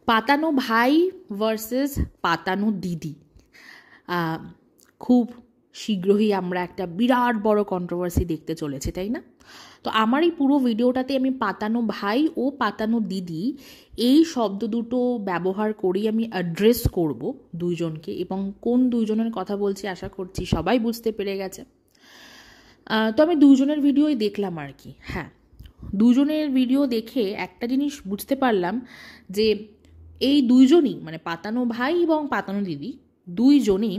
পাতানো ভাই ভার্সেস পাতানো দিদি। খুব শীঘ্রই আমরা একটা বিরাট বড় কন্ট্রোভার্সি দেখতে চলেছি, তাই না? তো আমার এই পুরো ভিডিওটাতে আমি পাতানো ভাই ও পাতানো দিদি এই শব্দ দুটো ব্যবহার করেই আমি অ্যাড্রেস করব দুইজনকে, এবং কোন দুইজনের কথা বলছি আশা করছি সবাই বুঝতে পেরে গেছে। তো আমি দুজনের ভিডিওই দেখলাম আর কি। হ্যাঁ, দুজনের ভিডিও দেখে একটা জিনিস বুঝতে পারলাম যে এই দুইজনই মানে পাতানো ভাই এবং পাতানো দিদি দুইজনই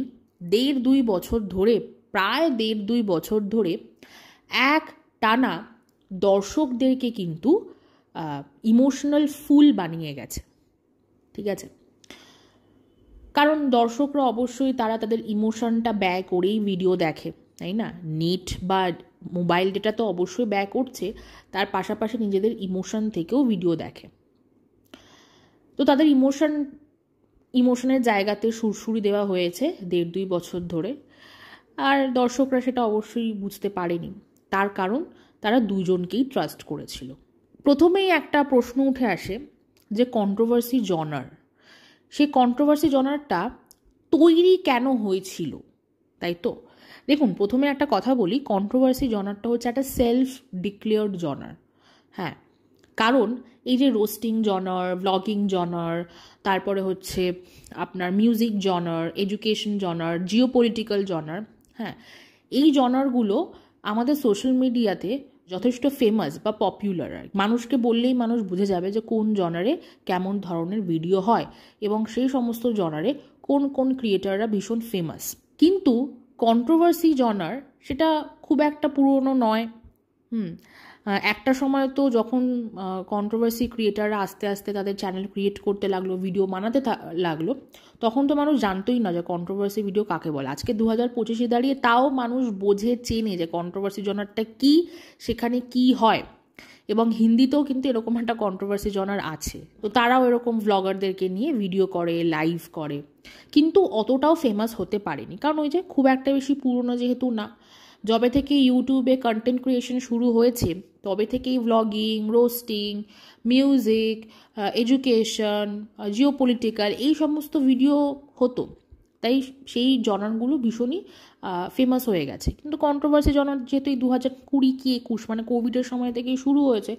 দুই বছর ধরে প্রায় দুই বছর ধরে এক টানা দর্শকদেরকে কিন্তু ইমোশনাল ফুল বানিয়ে গেছে। ঠিক আছে, কারণ দর্শকরা অবশ্যই তারা তাদের ইমোশনটা ব্যয় করেই ভিডিও দেখে, তাই না? নেট বা মোবাইল ডেটা তো অবশ্যই ব্যয় করছে, তার পাশাপাশি নিজেদের ইমোশন থেকেও ভিডিও দেখে। তো তাদের ইমোশনের জায়গাতে সুরসুরি দেওয়া হয়েছে দুই বছর ধরে, আর দর্শকরা সেটা অবশ্যই বুঝতে পারেনি। তার কারণ তারা দুজনকেই ট্রাস্ট করেছিল। প্রথমেই একটা প্রশ্ন উঠে আসে যে কন্ট্রোভার্সি জনার, সেই কন্ট্রোভার্সি জনারটা তৈরি কেন হয়েছিল, তাই তো? দেখুন, প্রথমে একটা কথা বলি, কন্ট্রোভার্সি জনারটা হচ্ছে একটা সেলফ ডিক্লেয়ার্ড জনার। হ্যাঁ, কারণ এই যে রোস্টিং জনার, ব্লগিং জনার, তারপরে হচ্ছে আপনার মিউজিক জনার, এডুকেশন জনার, জিওপলিটিক্যাল জনার, হ্যাঁ, এই জনারগুলো আমাদের সোশ্যাল মিডিয়াতে যথেষ্ট ফেমাস বা পপুলার। মানুষকে বললেই মানুষ বুঝে যাবে যে কোন জনারে কেমন ধরনের ভিডিও হয় এবং সেই সমস্ত জনারে কোন কোন ক্রিয়েটাররা ভীষণ ফেমাস। কিন্তু কন্ট্রোভার্সি জনার সেটা খুব একটা পুরনো নয়। একটা সময় তো যখন কন্ট্রোভার্সি ক্রিয়েটাররা আস্তে আস্তে তাদের চ্যানেল ক্রিয়েট করতে লাগলো, ভিডিও বানাতে লাগলো, তখন তো মানুষ জানতোই না যে কন্ট্রোভার্সি ভিডিও কাকে বলে। আজকে 2025-এ দাঁড়িয়ে তাও মানুষ বোঝে, চেনে যে কন্ট্রোভার্সি জনারটা কি, সেখানে কি হয়। এবং হিন্দিতেও কিন্তু এরকম একটা কন্ট্রোভার্সি জনার আছে। তো তারাও এরকম ভ্লগারদেরকে নিয়ে ভিডিও করে, লাইভ করে, কিন্তু অতটাও ফেমাস হতে পারেনি, কারণ ওই যে খুব একটা বেশি পুরনো যেহেতু না। যবে থেকে ইউটিউবে কন্টেন্ট ক্রিয়েশন শুরু হয়েছে তবে থেকেই vlogging, roasting, music, education, geopolitical এই সমস্ত ভিডিও হতো, তাই সেই জনারগুলো ভীষণই ফেমাস হয়ে গেছে। কিন্তু কন্ট্রোভার্সি জনার যেহেতু এই 2020 কি 21 মানে কোভিডের সময় থেকেই শুরু হয়েছে,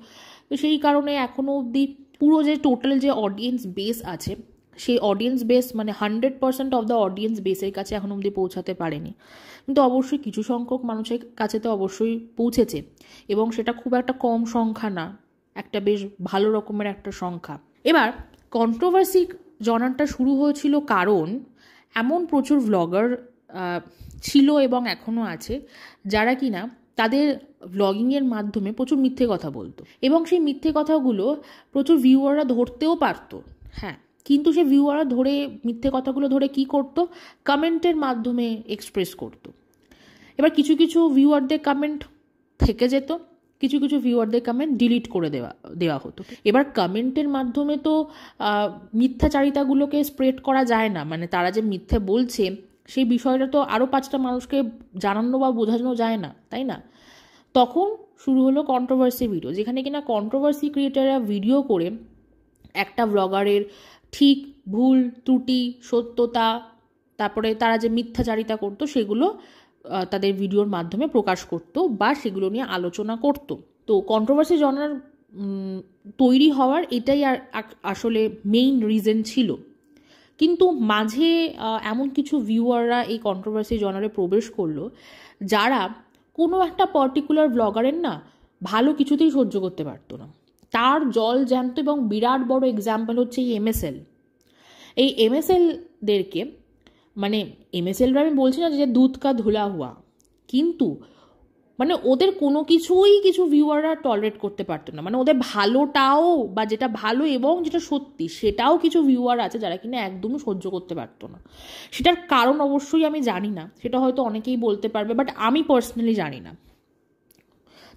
তো সেই কারণে এখনও অবধি পুরো যে টোটাল যে অডিয়েন্স বেস আছে, সেই অডিয়েন্স বেস মানে 100% অফ দ্য অডিয়েন্স বেসের কাছে এখন অবধি পৌঁছাতে পারেনি। কিন্তু অবশ্যই কিছু সংখ্যক মানুষের কাছে তো অবশ্যই পৌঁছেছে, এবং সেটা খুব একটা কম সংখ্যা না, একটা বেশ ভালো রকমের একটা সংখ্যা। এবার কন্ট্রোভার্সি জনারটা শুরু হয়েছিল কারণ এমন প্রচুর ভ্লগার ছিল এবং এখনও আছে যারা কিনা তাদের ভ্লগিংয়ের মাধ্যমে প্রচুর মিথ্যে কথা বলতো, এবং সেই মিথ্যে কথাগুলো প্রচুর ভিউয়াররা ধরতেও পারতো। হ্যাঁ, কিন্তু সে ভিউয়াররা ধরে মিথ্যে কথাগুলো ধরে কি করতো, কমেন্টের মাধ্যমে এক্সপ্রেস করতো। এবার কিছু কিছু ভিউয়ারদের কমেন্ট থেকে যেত, কিছু কিছু ভিউয়ারদের কমেন্ট ডিলিট করে দেওয়া হতো। এবার কমেন্টের মাধ্যমে তো মিথ্যাচারিতাগুলোকে স্প্রেড করা যায় না, মানে তারা যে মিথ্যে বলছে সেই বিষয়টা তো আরও 5টা মানুষকে জানানো বা বোঝানো যায় না, তাই না? তখন শুরু হলো কন্ট্রোভার্সি ভিডিও, যেখানে কিনা কন্ট্রোভার্সি ক্রিয়েটাররা ভিডিও করে একটা ব্লগারের ঠিক ভুল ত্রুটি, সত্যতা, তারপরে তারা যে মিথ্যাচারিতা করতো সেগুলো তাদের ভিডিওর মাধ্যমে প্রকাশ করতো বা সেগুলো নিয়ে আলোচনা করতো। তো কন্ট্রোভার্সি জনার তৈরি হওয়ার এটাই আসলে মেইন রিজন ছিল। কিন্তু মাঝে এমন কিছু ভিউয়াররা এই কন্ট্রোভার্সি জনারে প্রবেশ করলো যারা কোনো একটা পার্টিকুলার ব্লগারের না ভালো কিছুতেই সহ্য করতে পারতো না। তার জল জ্যান্ত এবং বিরাট বড় এক্সাম্পল হচ্ছে এই MSL। এই MSLদেরকে, মানে MSLরা আমি বলছি না যে দুধ কা ধুলা হুয়া, কিন্তু মানে ওদের কোনো কিছুই কিছু ভিউয়াররা টলারেট করতে পারতো না। মানে ওদের ভালোটাও বা যেটা ভালো এবং যেটা সত্যি সেটাও কিছু ভিউয়ার আছে যারা কিনা একদমই সহ্য করতে পারতো না। সেটার কারণ অবশ্যই আমি জানি না, সেটা হয়তো অনেকেই বলতে পারবে, বাট আমি পার্সোনালি জানি না।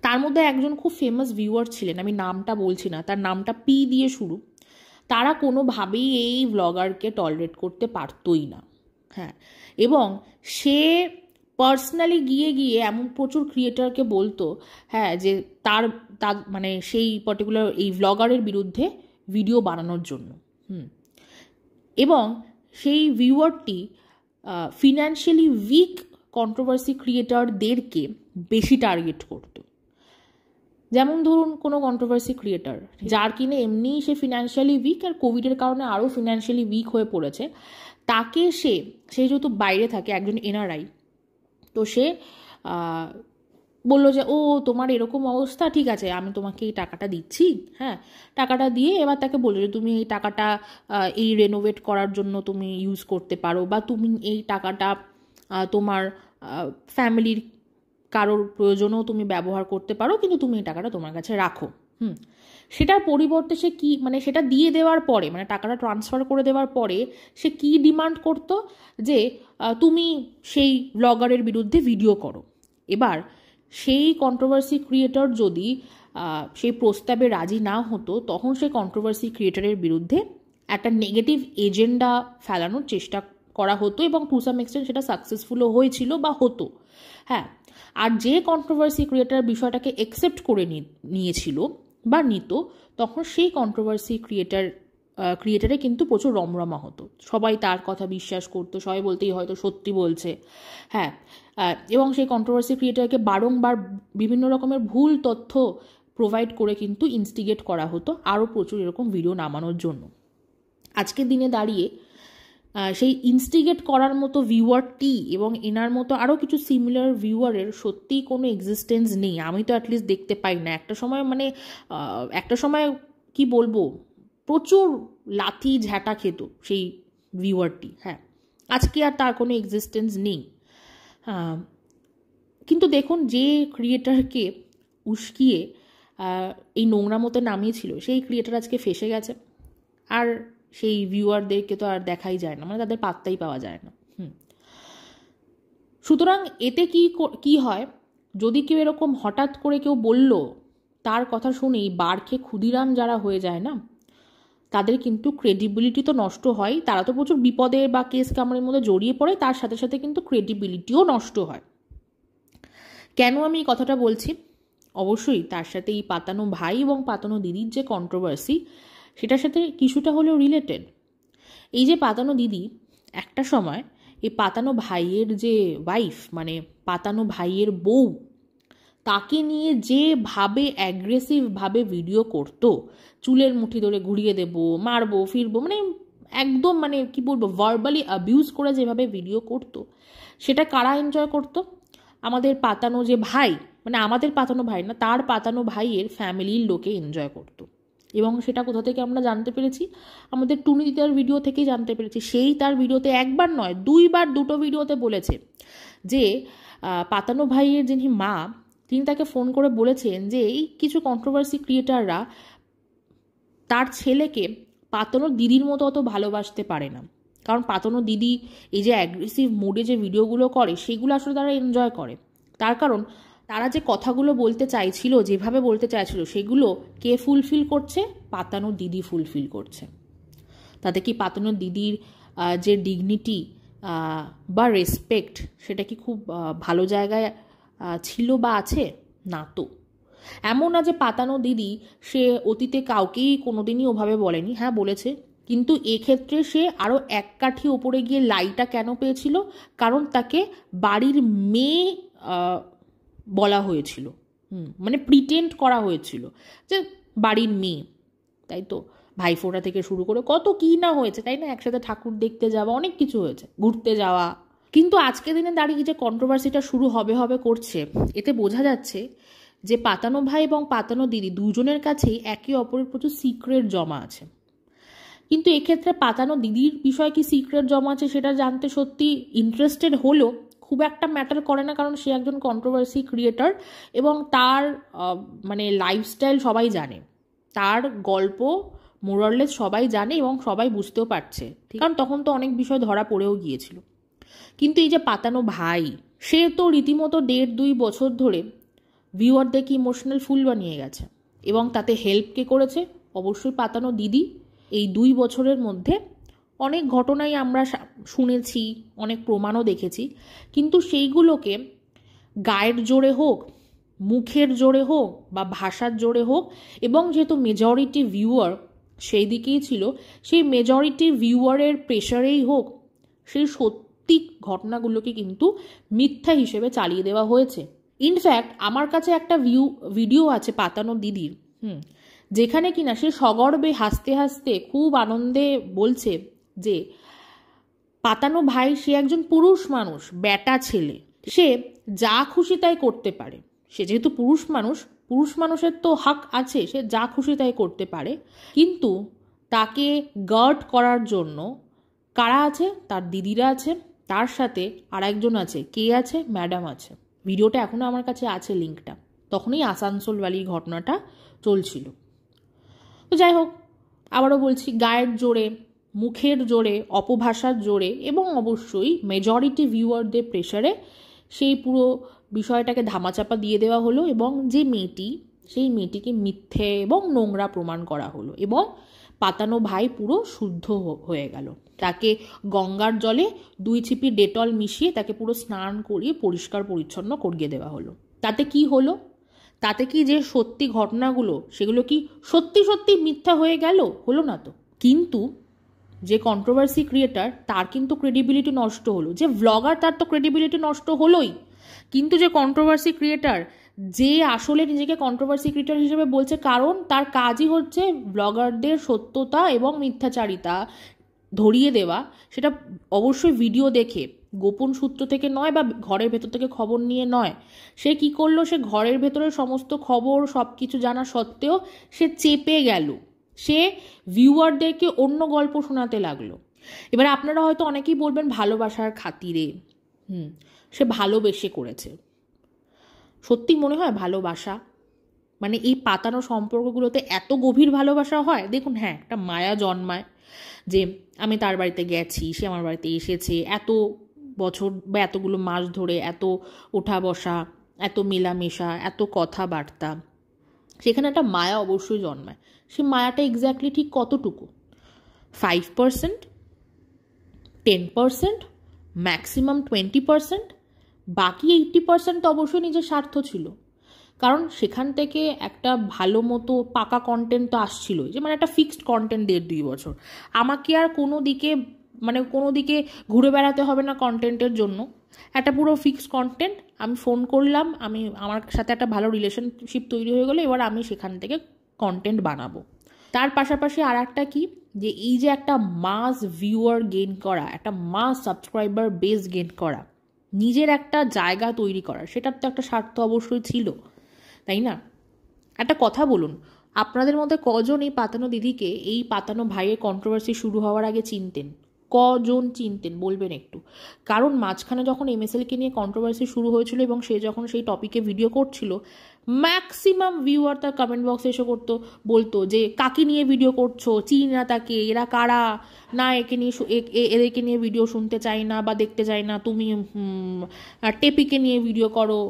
তার মধ্যে একজন খুব ফেমাস ভিউয়ার ছিলেন, আমি নামটা বলছি না, তার নামটা P দিয়ে শুরু। তারা কোনোভাবেই এই ব্লগারকে টলারেট করতে পারতোই না। হ্যাঁ, এবং সে পার্সোনালি গিয়ে এমন প্রচুর ক্রিয়েটারকে বলতো, হ্যাঁ, যে তার মানে সেই পার্টিকুলার এই ব্লগারের বিরুদ্ধে ভিডিও বানানোর জন্য। এবং সেই ভিউয়ারটি ফিনান্সিয়ালি উইক কন্ট্রোভার্সি ক্রিয়েটারদেরকে বেশি টার্গেট করত। যেমন ধরুন কোনো কন্ট্রোভার্সি ক্রিয়েটার যার কিনে এমনিই সে ফিনান্সিয়ালি উইক আর কোভিডের কারণে আরও ফিনান্সিয়ালি উইক হয়ে পড়েছে, তাকে সে যেহেতু বাইরে থাকে, একজন এনআরআই, তো সে বললো যে ও তোমার এরকম অবস্থা, ঠিক আছে আমি তোমাকে এই টাকাটা দিচ্ছি, হ্যাঁ, টাকাটা দিয়ে এবার তাকে বললো যে তুমি এই টাকাটা এই রেনোভেট করার জন্য তুমি ইউজ করতে পারো, বা তুমি এই টাকাটা তোমার ফ্যামিলির কারোর প্রয়োজনেও তুমি ব্যবহার করতে পারো, কিন্তু তুমি এই টাকাটা তোমার কাছে রাখো। সেটার পরিবর্তে সে কি, মানে সেটা দিয়ে দেওয়ার পরে, মানে টাকাটা ট্রান্সফার করে দেওয়ার পরে সে কি ডিমান্ড করতো, যে তুমি সেই ব্লগারের বিরুদ্ধে ভিডিও করো। এবার সেই কন্ট্রোভার্সি ক্রিয়েটর যদি সেই প্রস্তাবে রাজি না হতো, তখন সেই কন্ট্রোভার্সি ক্রিয়েটরের বিরুদ্ধে একটা নেগেটিভ এজেন্ডা ফেলানোর চেষ্টা করা হতো, এবং টু সাম এক্সটেন্ট সেটা সাকসেসফুলও হয়েছিল বা হতো। হ্যাঁ, আর যে কন্ট্রোভার্সি ক্রিয়েটার বিষয়টাকে অ্যাকসেপ্ট করে নিয়েছিল বা নিত, তখন সেই কন্ট্রোভার্সি ক্রিয়েটারে কিন্তু প্রচুর রমরমা হতো, সবাই তার কথা বিশ্বাস করতো, সবাই বলতেই হয়তো সত্যি বলছে। হ্যাঁ, এবং সেই কন্ট্রোভার্সি ক্রিয়েটারকে বারংবার বিভিন্ন রকমের ভুল তথ্য প্রোভাইড করে কিন্তু ইনস্টিগেট করা হতো আরও প্রচুর এরকম ভিডিও নামানোর জন্য। আজকের দিনে দাঁড়িয়ে সেই ইনস্টিগেট করার মতো ভিউয়ারটি এবং এনার মতো আরও কিছু সিমিলার ভিউয়ারের সত্যিই কোনো এক্সিস্টেন্স নেই, আমি তো অ্যাটলিস্ট দেখতে পাই না। একটা সময় কি বলবো, প্রচুর লাথি ঝাঁটা খেত সেই ভিউয়ারটি। হ্যাঁ, আজকে আর তার কোনো এক্সিস্টেন্স নেই। কিন্তু দেখুন, যে ক্রিয়েটারকে উস্কিয়ে এই নোংরামোতে নামিয়েছিল, সেই ক্রিয়েটার আজকে ফেসে গেছে, আর সেই ভিউয়ারদেরকে তো আর দেখাই যায় না, মানে তাদের পাত্তাই পাওয়া যায় না। সুতরাং এতে কি হয়, যদি কেউ এরকম হঠাৎ করে কেউ বলল, তার কথা শুনেই বারখে ক্ষুদিরাম যারা হয়ে যায় না, তাদের কিন্তু ক্রেডিবিলিটি তো নষ্ট হয়, তারা তো প্রচুর বিপদে বা কেস কামড়ের মধ্যে জড়িয়ে পড়ে, তার সাথে সাথে কিন্তু ক্রেডিবিলিটিও নষ্ট হয়। কেন আমি এই কথাটা বলছি? অবশ্যই তার সাথে এই পাতানো ভাই এবং পাতানো দিদির যে কন্ট্রোভার্সি, সেটার সাথে কিছুটা হলেও রিলেটেড। এই যে পাতানো দিদি, একটা সময় এই পাতানো ভাইয়ের যে ওয়াইফ, মানে পাতানো ভাইয়ের বউ, তাকে নিয়ে যেভাবে অ্যাগ্রেসিভভাবে ভিডিও করতো, চুলের মুঠি ধরে ঘুরিয়ে দেবো, মারবো, ফিরবো, মানে একদম মানে কি বলবো, ভার্বালি অ্যাবিউজ করে যেভাবে ভিডিও করতো, সেটা কারা এনজয় করতো? আমাদের পাতানো যে ভাই, মানে আমাদের পাতানো ভাই না, তার পাতানো ভাইয়ের ফ্যামিলির লোকে এনজয় করতো। এবং সেটা কোথা থেকে আমরা জানতে পেরেছি? আমাদের টুনি দিদার ভিডিও থেকেই জানতে পেরেছি। সেই তার ভিডিওতে একবার নয়, দুইবার, দুটো ভিডিওতে বলেছে যে পাতানো ভাইয়ের যিনি মা, তিনি তাকে ফোন করে বলেছেন যে এই কিছু কন্ট্রোভার্সি ক্রিয়েটাররা তার ছেলেকে পাতানো দিদির মতো অত ভালোবাসতে পারে না, কারণ পাতানো দিদি এই যে অ্যাগ্রেসিভ মোডে যে ভিডিওগুলো করে, সেগুলো আসলে তারা এনজয় করে। তার কারণ তারা যে কথাগুলো বলতে চাইছিল, যেভাবে বলতে চাইছিল, সেগুলো কে ফুলফিল করছে? পাতানো দিদি ফুলফিল করছে। তাতে কি পাতানো দিদির যে ডিগনিটি বা রেসপেক্ট, সেটা কি খুব ভালো জায়গায় ছিল বা আছে? না তো। এমন না যে পাতানো দিদি সে অতীতে কাউকেই কোনোদিনই ওভাবে বলেনি, হ্যাঁ বলেছে, কিন্তু এক্ষেত্রে সে আরও এক কাঠি ওপরে গিয়ে লাইটা কেন পেয়েছিল? কারণ তাকে বাড়ির মেয়ে বলা হয়েছিল, মানে প্রিটেন্ড করা হয়েছিল যে বাড়ির মেয়ে, তাই তো। ভাইফোঁটা থেকে শুরু করে কত কী না হয়েছে, তাই না? একসাথে ঠাকুর দেখতে যাওয়া, অনেক কিছু হয়েছে, ঘুরতে যাওয়া। কিন্তু আজকের দিনে দাঁড়িয়ে যে কন্ট্রোভার্সিটা শুরু হবে করছে, এতে বোঝা যাচ্ছে যে পাতানো ভাই এবং পাতানো দিদি দুজনের কাছেই একে অপরের প্রচুর সিক্রেট জমা আছে। কিন্তু এক্ষেত্রে পাতানো দিদির বিষয়ে কি সিক্রেট জমা আছে সেটা জানতে সত্যি ইন্টারেস্টেড হলেও খুব একটা ম্যাটার করে না, কারণ সে একজন কন্ট্রোভার্সি ক্রিয়েটার এবং তার মানে লাইফস্টাইল সবাই জানে, তার গল্প মোরাললেস সবাই জানে এবং সবাই বুঝতেও পারছে, কারণ তখন তো অনেক বিষয় ধরা পড়েও গিয়েছিল। কিন্তু এই যে পাতানো ভাই, সে তো রীতিমতো 1.5-2 বছর ধরে ভিউয়ারদেরকে ইমোশনাল ফুল বানিয়ে গেছে, এবং তাতে হেল্প কে করেছে? অবশ্যই পাতানো দিদি। এই 2 বছরের মধ্যে অনেক ঘটনাই আমরা শুনেছি, অনেক প্রমাণও দেখেছি, কিন্তু সেইগুলোকে গায়ের জোরে হোক, মুখের জোরে হোক বা ভাষার জোরে হোক, এবং যেহেতু মেজরিটি ভিউয়ার সেই দিকেই ছিল, সেই মেজরিটি ভিউয়ারের প্রেশারেই হোক, সেই সত্যি ঘটনাগুলোকে কিন্তু মিথ্যা হিসেবে চালিয়ে দেওয়া হয়েছে। ইনফ্যাক্ট আমার কাছে একটা ভিডিও আছে পাতানো দিদির, যেখানে কিনা সে সগর্বে হাসতে হাসতে খুব আনন্দে বলছে যে পাতানো ভাই সে একজন পুরুষ মানুষ, ব্যাটা ছেলে, সে যা খুশি তাই করতে পারে। সে যেহেতু পুরুষ মানুষের তো হক আছে, সে যা খুশি তাই করতে পারে, কিন্তু তাকে গার্ড করার জন্য কারা আছে? তার দিদিরা আছে, তার সাথে আর একজন আছে। কে আছে? ম্যাডাম আছে। ভিডিওটা এখনো আমার কাছে আছে, লিঙ্কটা। তখনই আসানসোল ভ্যালির ঘটনাটা চলছিল। তো যাই হোক, আবারও বলছি, গায়ের জোরে, মুখের জোরে, অপভাষার জোরে এবং অবশ্যই মেজরিটি ভিউয়ারদের প্রেশারে সেই পুরো বিষয়টাকে ধামাচাপা দিয়ে দেওয়া হলো এবং যে মেয়েটি, সেই মেয়েটিকে মিথ্যে এবং নোংরা প্রমাণ করা হলো এবং পাতানো ভাই পুরো শুদ্ধ হয়ে গেল। তাকে গঙ্গার জলে 2 ছিপি ডেটল মিশিয়ে তাকে পুরো স্নান করিয়ে পরিষ্কার পরিচ্ছন্ন করিয়ে দেওয়া হলো। তাতে কি হলো? তাতে কি যে সত্যি ঘটনাগুলো সেগুলো কি সত্যি সত্যি মিথ্যা হয়ে গেল? হলো না তো। কিন্তু যে কন্ট্রোভার্সি ক্রিয়েটার, তার কিন্তু ক্রেডিবিলিটি নষ্ট হলো। যে ভ্লগার, তার তো ক্রেডিবিলিটি নষ্ট হলোই। কিন্তু যে কন্ট্রোভার্সি ক্রিয়েটার, যে আসলে নিজেকে কন্ট্রোভার্সি ক্রিয়েটার হিসেবে বলছে, কারণ তার কাজই হচ্ছে ব্লগারদের সত্যতা এবং মিথ্যাচারিতা ধরিয়ে দেওয়া, সেটা অবশ্যই ভিডিও দেখে, গোপন সূত্র থেকে নয় বা ঘরের ভেতর থেকে খবর নিয়ে নয়। সে কি করলো? সে ঘরের ভেতরের সমস্ত খবর সব কিছু জানা সত্ত্বেও সে চেপে গেল, সে ভিউয়ারদেরকে অন্য গল্প শোনাতে লাগলো। এবার আপনারা হয়তো অনেকেই বলবেন ভালোবাসার খাতিরে, সে ভালোবেসে করেছে। সত্যি মনে হয় ভালোবাসা মানে এই পাতানো সম্পর্কগুলোতে এত গভীর ভালোবাসা হয়? দেখুন, হ্যাঁ, একটা মায়া জন্মায় যে আমি তার বাড়িতে গেছি, সে আমার বাড়িতে এসেছে, এত বছর বা এতগুলো মাস ধরে এত ওঠা বসা, এত মেলামেশা, এত কথাবার্তা, সেখানে একটা মায়া অবশ্যই জন্মায়। সে মায়াটা এক্স্যাক্টলি ঠিক কতটুকু? 5%, 10%, ম্যাক্সিমাম 20%, বাকি 80% তো অবশ্যই নিজের স্বার্থ ছিল। কারণ সেখান থেকে একটা ভালো মতো পাকা কন্টেন্ট তো আসছিলই, যে মানে একটা ফিক্সড কন্টেন্ট 1.5-2 বছর। আমাকে আর কোনো দিকে ঘুরে বেড়াতে হবে না কন্টেন্টের জন্য। একটা পুরো ফিক্সড কন্টেন্ট, আমি ফোন করলাম, আমার সাথে একটা ভালো রিলেশনশিপ তৈরি হয়ে গেলো, এবার আমি সেখান থেকে কন্টেন্ট বানাবো। তার পাশাপাশি আর একটা কি, যে এই যে একটা মাস ভিউয়ার গেইন করা, একটা মাস সাবস্ক্রাইবার বেস গেইন করা, নিজের একটা জায়গা তৈরি করা, সেটার তো একটা স্বার্থ অবশ্যই ছিল, তাই না? একটা কথা বলুন, আপনাদের মধ্যে কজন এই পাতানো দিদিকে, এই পাতানো ভাইয়ের কন্ট্রোভার্সি শুরু হওয়ার আগে চিনতেন? কজন চিনতেন বলবেন একটু? কারণ মাঝখানে যখন MSLকে নিয়ে কন্ট্রোভার্সি শুরু হয়েছিল এবং সে যখন সেই টপিকে ভিডিও করছিল, ম্যাক্সিমাম ভিউয়ার তার কমেন্ট বক্সে এসে বলতো যে কাকে নিয়ে ভিডিও করছো, চিনি না তাকে, এরা কারা, না এদেরকে নিয়ে ভিডিও শুনতে চাই না বা দেখতে চাই না, তুমি টেপিকে নিয়ে ভিডিও করো,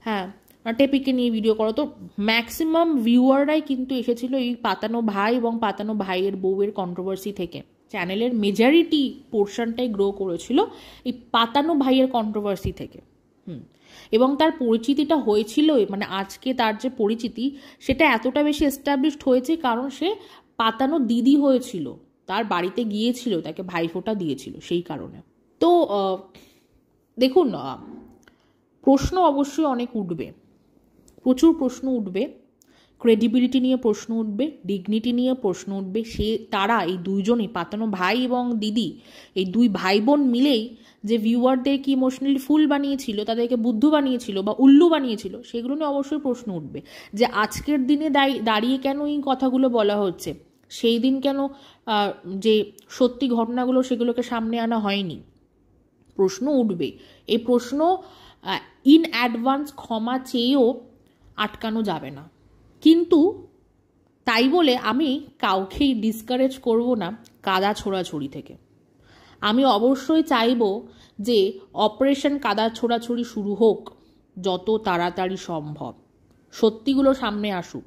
হ্যাঁ টেপিকে নিয়ে ভিডিও করো। তো ম্যাক্সিমাম ভিউয়াররাই কিন্তু এসেছিল এই পাতানো ভাই এবং পাতানো ভাইয়ের বউয়ের কন্ট্রোভার্সি থেকে। চ্যানেলের মেজরিটি পোর্শনটাই গ্রো করেছিল এই পাতানো ভাইয়ের কন্ট্রোভার্সি থেকে। এবং তার পরিচিতিটা হয়েছিল, মানে আজকে তার যে পরিচিতি সেটা এতটা বেশি এস্টাবলিশড হয়েছে কারণ সে পাতানো দিদি হয়েছিল, তার বাড়িতে গিয়েছিল, তাকে ভাইফোঁটা দিয়েছিল, সেই কারণে। তো দেখুন, প্রশ্ন অবশ্যই অনেক উঠবে, প্রচুর প্রশ্ন উঠবে, ক্রেডিবিলিটি নিয়ে প্রশ্ন উঠবে, ডিগনিটি নিয়ে প্রশ্ন উঠবে। তারা এই দুইজনই, পাতানো ভাই এবং দিদি, এই দুই ভাই বোন মিলেই যে ভিউয়ারদেরকে ইমোশনালি ফুল বানিয়েছিল, তাদেরকে বুদ্ধু বানিয়েছিল বা উল্লু বানিয়েছিল, সেগুলো নিয়ে অবশ্যই প্রশ্ন উঠবে। যে আজকের দিনে দাঁড়িয়ে কেন এই কথাগুলো বলা হচ্ছে, সেই দিন কেন যে সত্যি ঘটনাগুলো সেগুলোকে সামনে আনা হয়নি, প্রশ্ন উঠবে। এই প্রশ্ন ইন অ্যাডভান্স ক্ষমা চেয়েও আটকানো যাবে না। কিন্তু তাই বলে আমি কাউকেই ডিসকারেজ করব না কাদা ছোড়াছুড়ি থেকে। আমি অবশ্যই চাইব যে অপারেশন কাদা ছোড়াছুড়ি শুরু হোক যত তাড়াতাড়ি সম্ভব, সত্যিগুলো সামনে আসুক।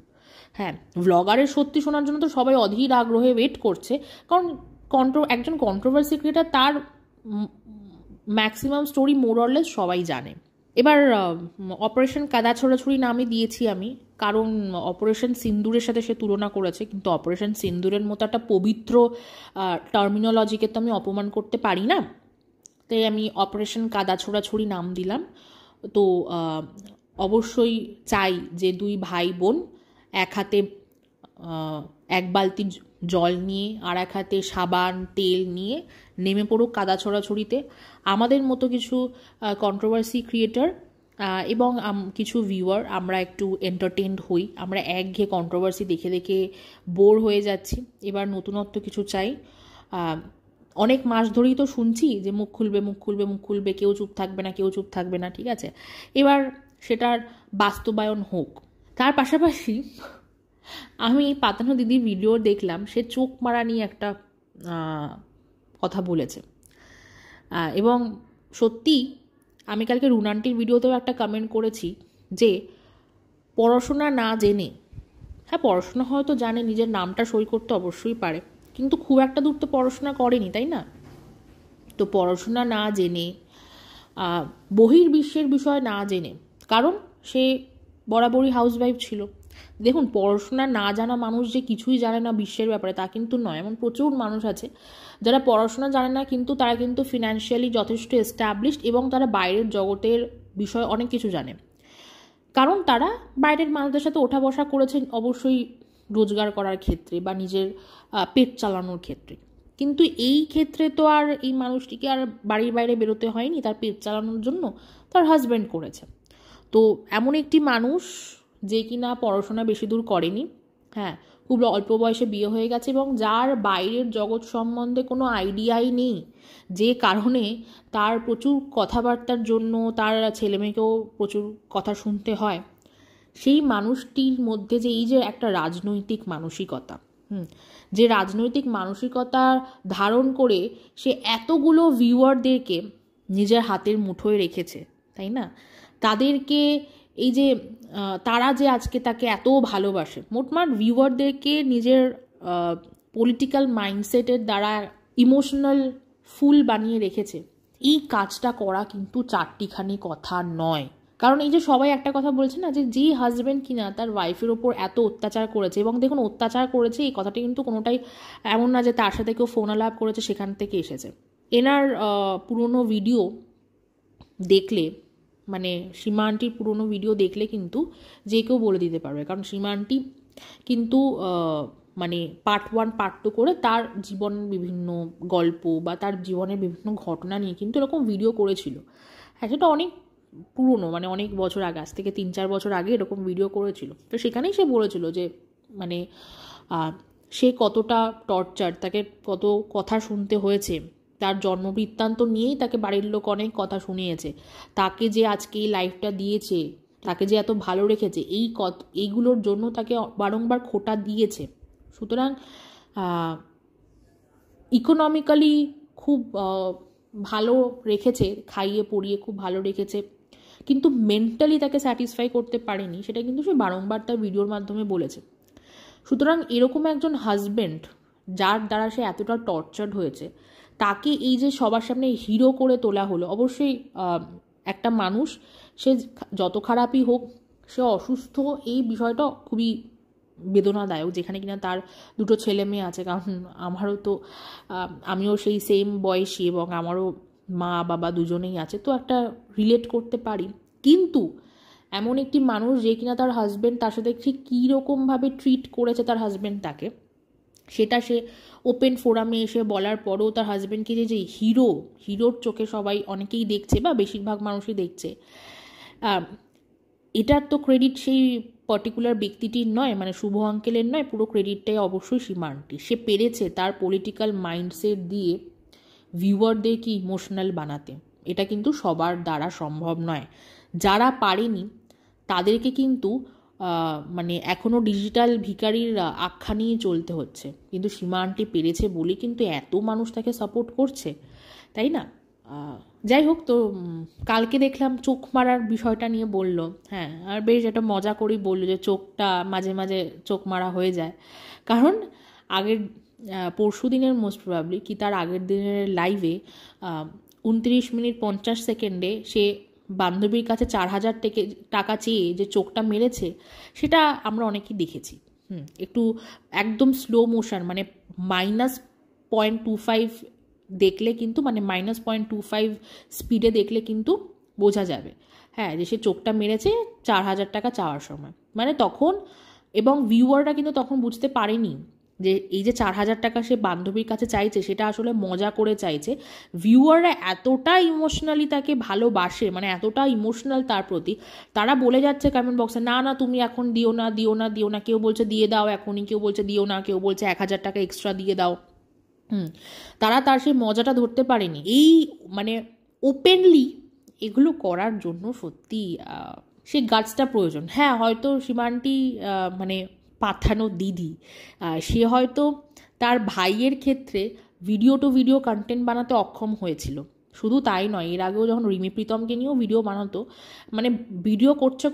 হ্যাঁ, ভ্লগারের সত্যি শোনার জন্য তো সবাই অধীর আগ্রহে ওয়েট করছে, কারণ একজন কন্ট্রোভার্সি ক্রিয়েটার, তার ম্যাক্সিমাম স্টোরি মোরলেস সবাই জানে। এবার অপারেশন কাদা ছোড়াছুড়ি নামে দিয়েছি আমি, কারণ অপারেশন সিন্দুরের সাথে সে তুলনা করেছে, কিন্তু অপারেশন সিন্দুরের মতো একটা পবিত্র টার্মিনোলজিকে তো আমি অপমান করতে পারি না, তাই আমি অপারেশন কাদা ছোড়াছুড়ি নাম দিলাম। তো অবশ্যই চাই যে দুই ভাই বোন এক হাতে এক বালতি জল নিয়ে আর এক হাতে সাবান তেল নিয়ে নেমে পড়ুক কাদা ছোড়াছুড়িতে। আমাদের মতো কিছু কন্ট্রোভার্সি ক্রিয়েটার এবং কিছু ভিউয়ার আমরা একটু এন্টারটেনড হই, আমরা একঘেয়ে কন্ট্রোভার্সি দেখে দেখে বোর হয়ে যাচ্ছি, এবার নতুনত্ব কিছু চাই। অনেক মাস ধরেই তো শুনছি যে মুখ খুলবে মুখ খুলবে মুখ খুলবে, কেউ চুপ থাকবে না কেউ চুপ থাকবে না, ঠিক আছে, এবার সেটার বাস্তবায়ন হোক। তার পাশাপাশি আমি পাতানো দিদির ভিডিও দেখলাম, সে চোখ মারা নিয়ে একটা কথা বলেছে, এবং সত্যি আমি কালকে রুনান্টির ভিডিওতেও একটা কমেন্ট করেছি যে পড়াশোনা না জেনে, হ্যাঁ পড়াশোনা হয়তো জানে, নিজের নামটা সই করতে অবশ্যই পারে, কিন্তু খুব একটা দূর তো পড়াশোনা করেনি, তাই না? তো পড়াশোনা না জেনে, বহির্বিশ্বের বিষয় না জেনে, কারণ সে বরাবরই হাউসওয়াইফ ছিল। দেখুন, পড়াশোনা না জানা মানুষ যে কিছুই জানে না বিশ্বের ব্যাপারে তা কিন্তু নয়, এমন প্রচুর মানুষ আছে যারা পড়াশোনা জানে না কিন্তু তারা কিন্তু ফিনান্সিয়ালি যথেষ্ট এস্টাবলিশড এবং তারা বাইরের জগতের বিষয়ে অনেক কিছু জানে, কারণ তারা বাইরের মানুষদের সাথে ওঠা বসা করেছেন অবশ্যই রোজগার করার ক্ষেত্রে বা নিজের পেট চালানোর ক্ষেত্রে। কিন্তু এই ক্ষেত্রে তো আর এই মানুষটিকে আর বাড়ির বাইরে বেরোতে হয়নি তার পেট চালানোর জন্য, তার হাজব্যান্ড করেছে। তো এমন একটি মানুষ যে কিনা পড়াশোনা বেশি দূর করেনি, হ্যাঁ খুব অল্প বয়সে বিয়ে হয়ে গেছে এবং যার বাইরের জগৎ সম্বন্ধে কোনো আইডিয়াই নেই, যে কারণে তার প্রচুর কথাবার্তার জন্য তার ছেলেমেয়েকেও প্রচুর কথা শুনতে হয়, সেই মানুষটির মধ্যে যে এই যে একটা রাজনৈতিক মানসিকতা, যে রাজনৈতিক মানসিকতা ধারণ করে সে এতগুলো ভিউয়ারদেরকে নিজের হাতের মুঠোয় রেখেছে, তাই না? তাদেরকে এই যে তারা যে আজকে তাকে এত ভালোবাসে, মোটমাট ভিউয়ারদেরকে নিজের পলিটিক্যাল মাইন্ডসেটের দ্বারা ইমোশনাল ফুল বানিয়ে রেখেছে, এই কাজটা করা কিন্তু চারটিখানি কথা নয়। কারণ এই যে সবাই একটা কথা বলছে না, যে হাজব্যান্ড কিনা তার ওয়াইফের ওপর এত অত্যাচার করেছে, এবং দেখুন অত্যাচার করেছে এই কথাটি কিন্তু কোনোটাই এমন না যে তার সাথে কেউ ফোন আলাপ করেছে সেখান থেকে এসেছে। এনার পুরনো ভিডিও দেখলে, মানে সীমা আন্টির পুরনো ভিডিও দেখলে কিন্তু যে কেউ বলে দিতে পারবে, কারণ সীমা আন্টি কিন্তু মানে পার্ট 1 পার্ট 2 করে তার জীবনের বিভিন্ন গল্প বা তার জীবনের বিভিন্ন ঘটনা নিয়ে কিন্তু এরকম ভিডিও করেছিল। হ্যাঁ সেটা অনেক পুরনো, মানে অনেক বছর আগে, আজ থেকে 3-4 বছর আগে এরকম ভিডিও করেছিল। তো সেখানেই সে বলেছিল যে মানে সে কতটা টর্চার, তাকে কত কথা শুনতে হয়েছে, তার জন্মবৃত্তান্ত নিয়েই তাকে বাড়ির লোক অনেক কথা শুনিয়েছে, তাকে যে আজকে এই লাইফটা দিয়েছে, তাকে যে এত ভালো রেখেছে, এইগুলোর জন্য তাকে বারংবার খোঁটা দিয়েছে। সুতরাং ইকোনমিক্যালি খুব ভালো রেখেছে, খাইয়ে পরিয়ে খুব ভালো রেখেছে, কিন্তু মেন্টালি তাকে স্যাটিসফাই করতে পারেনি, সেটা কিন্তু সে বারংবার তার ভিডিওর মাধ্যমে বলেছে। সুতরাং এরকম একজন হাজব্যান্ড যার দ্বারা সে এতটা টর্চার্ড হয়েছে, তাকে এই যে সবার সামনে হিরো করে তোলা হলো, অবশ্যই একটা মানুষ সে যত খারাপই হোক, সে অসুস্থ, এই বিষয়টা খুবই বেদনাদায়ক, যেখানে কিনা তার 2 ছেলে মেয়ে আছে। কারণ আমারও তো আমিও সেই সেম বয়সী এবং আমারও মা বাবা দুজনেই আছে, তো একটা রিলেট করতে পারি। কিন্তু এমন একটি মানুষ যে কিনা তার হাজব্যান্ড তার সাথে ঠিক কীরকমভাবে ট্রিট করেছে তার হাজব্যান্ড তাকে, সেটা সে ওপেন ফোরামে এসে বলার পরেও তার হাজব্যান্ডকে যে হিরোর চোখে সবাই অনেকেই দেখছে বা বেশিরভাগ মানুষই দেখছে, এটার তো ক্রেডিট সেই পার্টিকুলার ব্যক্তিটির নয়, মানে শুভ আঙ্কেলের নয়, পুরো ক্রেডিটটাই অবশ্যই সীমা আন্টি। সে পেরেছে তার পলিটিক্যাল মাইন্ডসেট দিয়ে ভিউয়ারদেরকে ইমোশনাল বানাতে, এটা কিন্তু সবার দ্বারা সম্ভব নয়। যারা পারেনি তাদেরকে কিন্তু মানে এখনও ডিজিটাল ভিখারির আখ্যা নিয়ে চলতে হচ্ছে, কিন্তু সীমা আন্টি পেরেছে বলে কিন্তু এত মানুষ তাকে সাপোর্ট করছে, তাই না? যাই হোক, তো কালকে দেখলাম চোখ মারার বিষয়টা নিয়ে বলল, হ্যাঁ আর বেশ একটা মজা করেই বললো যে চোখটা মাঝে মাঝে চোখ মারা হয়ে যায়, কারণ আগের পরশু দিনের মোস্ট প্রবাবলি কি তার আগের দিনের লাইভে 29 মিনিট 50 সেকেন্ডে সে বান্ধবীর কাছে 4,000 টাকা চেয়ে যে চোখটা মেরেছে, সেটা আমরা অনেকেই দেখেছি। একটু একদম স্লো মোশন, মানে -0.25 দেখলে কিন্তু, মানে -0.25 স্পিডে দেখলে কিন্তু বোঝা যাবে, হ্যাঁ, যে সে চোখটা মেরেছে 4,000 টাকা চাওয়ার সময়। মানে তখন, এবং ভিউয়াররা কিন্তু তখন বুঝতে পারেনি যে এই যে 4,000 টাকা সে বান্ধবীর কাছে চাইছে, সেটা আসলে মজা করে চাইছে। ভিউয়াররা এতটা ইমোশনালি তাকে ভালোবাসে, মানে এতটা ইমোশনাল তার প্রতি, তারা বলে যাচ্ছে কমেন্ট বক্সে, না না তুমি এখন দিও না, দিও না, দিও না। কেউ বলছে দিয়ে দাও এখনই, কেউ বলছে দিও না, কেউ বলছে 1,000 টাকা এক্সট্রা দিয়ে দাও। তারা তার সেই মজাটা ধরতে পারেনি। এই মানে ওপেনলি এগুলো করার জন্য সত্যি সেই গার্ডসটা প্রয়োজন। হ্যাঁ, হয়তো সীমান্টি মানে পাঠানো দিদি, সে হয়তো তার ভাইয়ের ক্ষেত্রে ভিডিও টু ভিডিও কন্টেন্ট বানাতে অক্ষম হয়েছিল। শুধু তাই নয়, এর আগেও যখন রিমি প্রীতমকে নিয়েও ভিডিও বানাতো, মানে ভিডিও করতে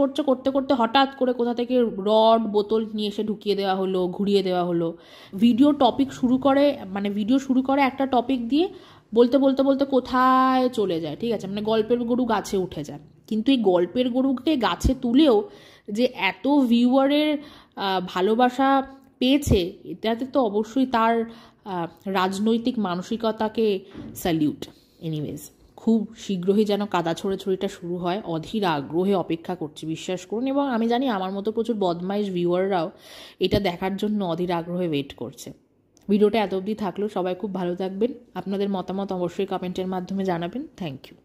করতে হঠাৎ করে কোথা থেকে রড বোতল নিয়ে এসে ঢুকিয়ে দেওয়া হলো, ঘুরিয়ে দেওয়া হলো। ভিডিও শুরু করে একটা টপিক দিয়ে, বলতে বলতে বলতে কোথায় চলে যায়, ঠিক আছে, মানে গল্পের গরু গাছে উঠে যায়। কিন্তু এই গল্পের গরুকে গাছে তুলেও যে এত ভিউয়ারের ভালোবাসা পেয়েছে, এটাতে তো অবশ্যই তার রাজনৈতিক মানসিকতাকে স্যালিউট। এনিওয়েজ, খুব শীঘ্রই যেন কাদা ছোড়াছড়িটা শুরু হয়, অধীর আগ্রহে অপেক্ষা করছি, বিশ্বাস করুন। এবং আমি জানি আমার মতো প্রচুর বদমাইশ ভিউয়াররাও এটা দেখার জন্য অধীর আগ্রহে ওয়েট করছে। ভিডিওটা এত অবধি থাকলেও সবাই খুব ভালো থাকবেন। আপনাদের মতামত অবশ্যই কমেন্টের মাধ্যমে জানাবেন। Thank you.